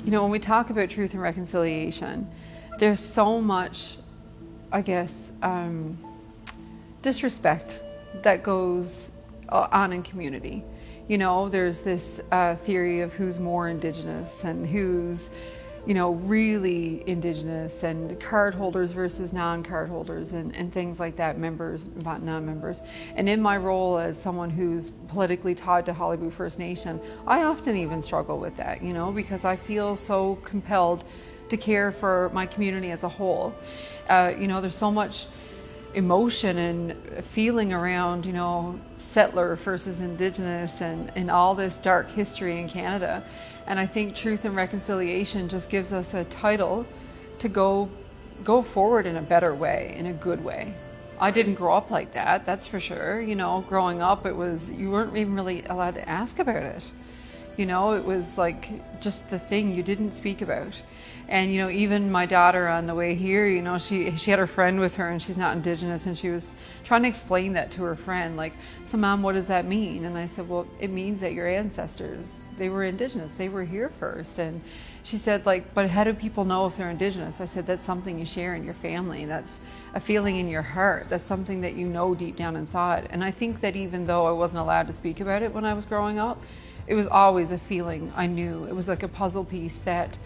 You know, when we talk about truth and reconciliation, there's so much, I guess, disrespect that goes on in community. You know, there's this theory of who's more Indigenous and who's, you know, really Indigenous, and card holders versus non-card holders, and things like that, members, not non-members. And in my role as someone who's politically tied to Qalipu First Nation, I often even struggle with that, you know, because I feel so compelled to care for my community as a whole. You know, there's so much emotion and feeling around, you know, settler versus Indigenous and all this dark history in Canada. And I think truth and reconciliation just gives us a title to go forward in a better way, in a good way. I didn't grow up like that, that's for sure. You know, growing up, it was, you weren't even really allowed to ask about it. You know, it was like just the thing you didn't speak about. And, you know, even my daughter on the way here, you know, she had her friend with her and she's not Indigenous, and she was trying to explain that to her friend, like, so Mom, what does that mean? And I said, well, it means that your ancestors, they were Indigenous, they were here first. And she said, like, but how do people know if they're Indigenous? I said, that's something you share in your family. That's a feeling in your heart. That's something that you know deep down inside. And I think that even though I wasn't allowed to speak about it when I was growing up, it was always a feeling I knew. It was like a puzzle piece that,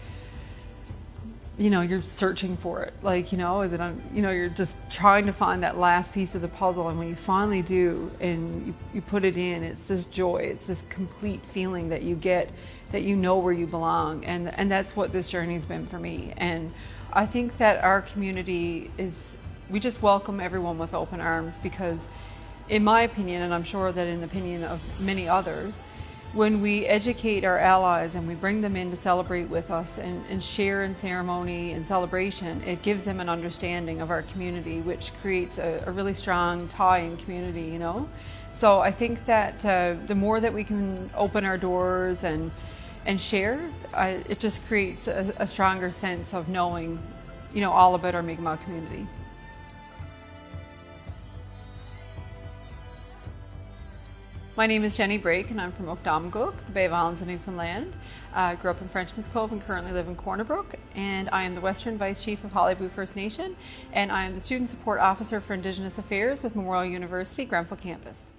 you know, you're searching for it. Like, you know, is it on, you know, you're just trying to find that last piece of the puzzle. And when you finally do and you put it in, it's this joy, it's this complete feeling that you get, that you know where you belong. And that's what this journey's been for me. And I think that our community is, we just welcome everyone with open arms, because in my opinion, and I'm sure that in the opinion of many others, when we educate our allies and we bring them in to celebrate with us and share in ceremony and celebration, it gives them an understanding of our community, which creates a really strong tie in community, you know? So I think that the more that we can open our doors and share, it just creates a stronger sense of knowing, you know, all about our Mi'kmaq community. My name is Jhoni and I'm from Mukk-aqanta'sualiq, the Bay of Islands in Newfoundland. I grew up in Frenchman's Cove and currently live in Corner Brook, and I am the Western Vice Chief of Qalipu First Nation, and I am the Student Support Officer for Indigenous Affairs with Memorial University Grenfell Campus.